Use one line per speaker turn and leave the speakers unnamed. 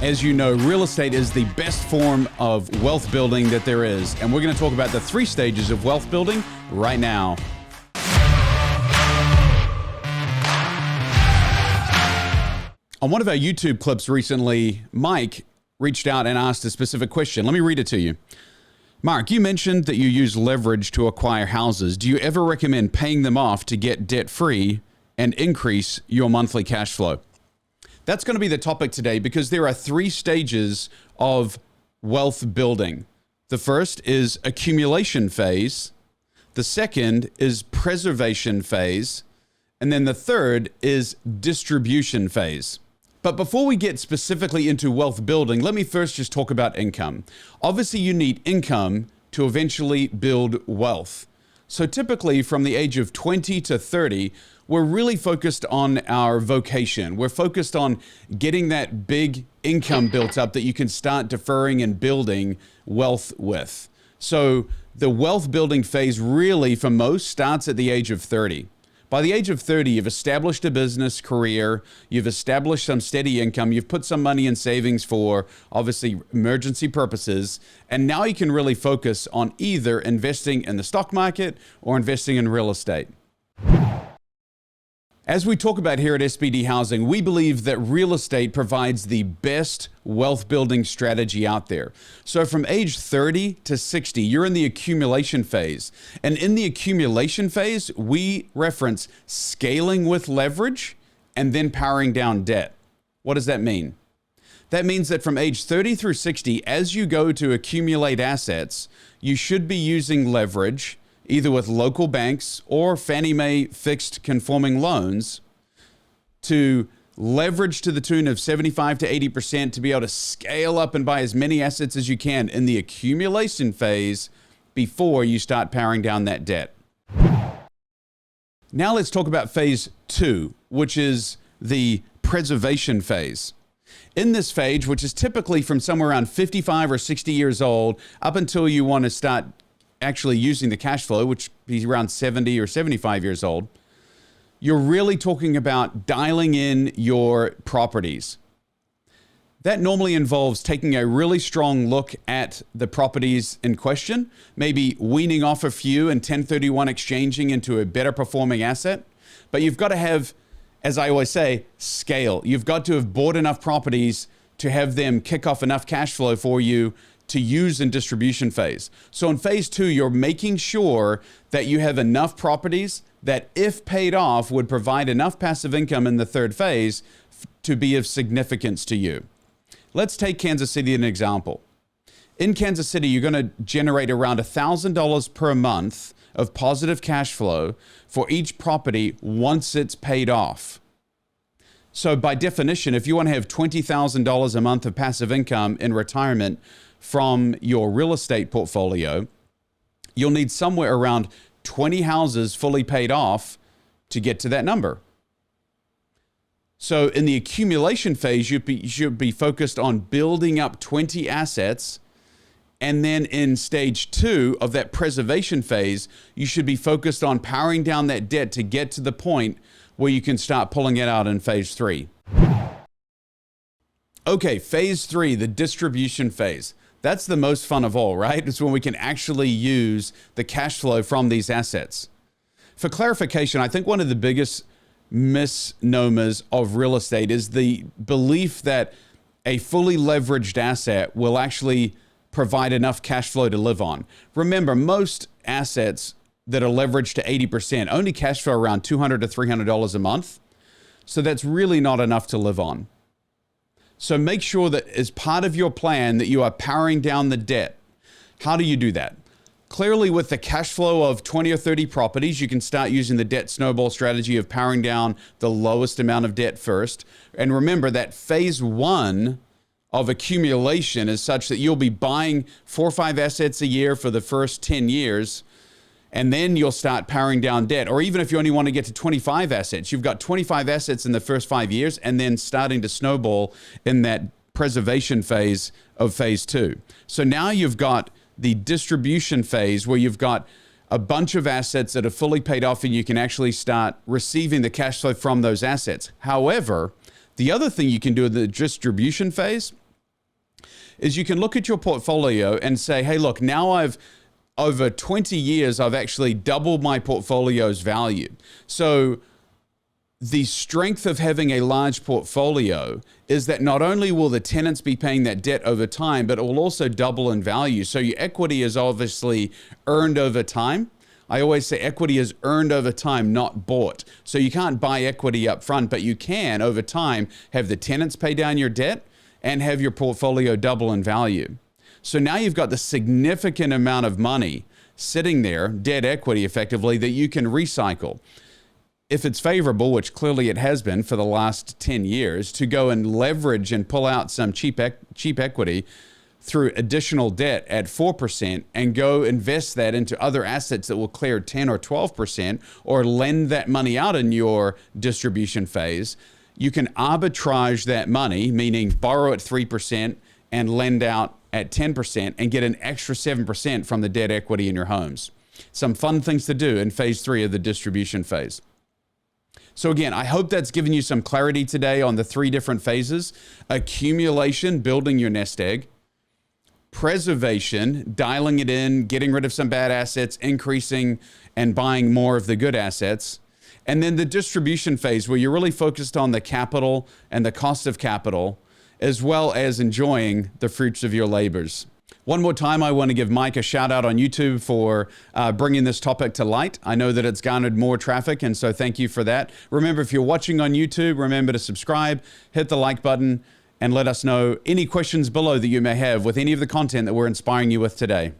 As you know, real estate is the best form of wealth building that there is. And we're going to talk about the 3 stages of wealth building right now. On one of our YouTube clips recently, Mike reached out and asked a specific question. Let me read it to you. Mark, you mentioned that you use leverage to acquire houses. Do you ever recommend paying them off to get debt-free and increase your monthly cash flow? That's going to be the topic today because there are 3 stages of wealth building. The first is accumulation phase. The second is preservation phase. And then the third is distribution phase. But before we get specifically into wealth building, let me first just talk about income. Obviously, you need income to eventually build wealth. So typically from the age of 20 to 30, we're really focused on our vocation. We're focused on getting that big income built up that you can start deferring and building wealth with. So the wealth building phase really for most starts at the age of 30. By the age of 30, you've established a business career, you've established some steady income, you've put some money in savings for obviously emergency purposes, and now you can really focus on either investing in the stock market or investing in real estate. As we talk about here at SBD Housing, we believe that real estate provides the best wealth building strategy out there. So from age 30 to 60, you're in the accumulation phase. And in the accumulation phase, we reference scaling with leverage and then powering down debt. What does that mean? That means that from age 30 through 60, as you go to accumulate assets, you should be using leverage either with local banks or Fannie Mae fixed conforming loans to leverage to the tune of 75 to 80% to be able to scale up and buy as many assets as you can in the accumulation phase before you start powering down that debt. Now let's talk about phase 2, which is the preservation phase. In this phase, which is typically from somewhere around 55 or 60 years old up until you want to start actually using the cash flow, which is around 70 or 75 years old, you're really talking about dialing in your properties. That normally involves taking a really strong look at the properties in question, maybe weaning off a few and 1031 exchanging into a better performing asset. But you've got to have, as I always say, scale. You've got to have bought enough properties to have them kick off enough cash flow for you to use in distribution phase. So in phase 2, you're making sure that you have enough properties that if paid off would provide enough passive income in the third phase to be of significance to you. Let's take Kansas City as an example. In Kansas City, you're going to generate around $1,000 per month of positive cash flow for each property once it's paid off. So by definition, if you want to have $20,000 a month of passive income in retirement from your real estate portfolio, you'll need somewhere around 20 houses fully paid off to get to that number. So in the accumulation phase, you should be focused on building up 20 assets. And then in stage 2 of that preservation phase, you should be focused on powering down that debt to get to the point where you can start pulling it out in phase 3. Okay, phase 3, the distribution phase. That's the most fun of all, right? It's when we can actually use the cash flow from these assets. For clarification, I think one of the biggest misnomers of real estate is the belief that a fully leveraged asset will actually provide enough cash flow to live on. Remember, most assets that are leveraged to 80% only cash flow around $200 to $300 a month. So that's really not enough to live on. So make sure that as part of your plan that you are powering down the debt. How do you do that? Clearly with the cash flow of 20 or 30 properties, you can start using the debt snowball strategy of powering down the lowest amount of debt first. And remember that phase 1 of accumulation is such that you'll be buying 4 or 5 assets a year for the first 10 years. And then you'll start powering down debt. Or even if you only want to get to 25 assets, you've got 25 assets in the first 5 years and then starting to snowball in that preservation phase of phase 2. So now you've got the distribution phase where you've got a bunch of assets that are fully paid off and you can actually start receiving the cash flow from those assets. However, the other thing you can do in the distribution phase is you can look at your portfolio and say, hey, look, now over 20 years, I've actually doubled my portfolio's value. So the strength of having a large portfolio is that not only will the tenants be paying that debt over time, but it will also double in value. So your equity is obviously earned over time. I always say equity is earned over time, not bought. So you can't buy equity up front, but you can over time have the tenants pay down your debt and have your portfolio double in value. So now you've got the significant amount of money sitting there, debt equity effectively, that you can recycle. If it's favorable, which clearly it has been for the last 10 years, to go and leverage and pull out some cheap equity through additional debt at 4% and go invest that into other assets that will clear 10 or 12%, or lend that money out in your distribution phase, you can arbitrage that money, meaning borrow at 3% and lend out at 10% and get an extra 7% from the debt equity in your homes. Some fun things to do in phase 3 of the distribution phase. So again, I hope that's given you some clarity today on the 3 different phases: accumulation, building your nest egg; preservation, dialing it in, getting rid of some bad assets, increasing and buying more of the good assets; and then the distribution phase, where you're really focused on the capital and the cost of capital, as well as enjoying the fruits of your labors. One more time, I want to give Mike a shout out on YouTube for bringing this topic to light. I know that it's garnered more traffic, and so thank you for that. Remember, if you're watching on YouTube, remember to subscribe, hit the like button, and let us know any questions below that you may have with any of the content that we're inspiring you with today.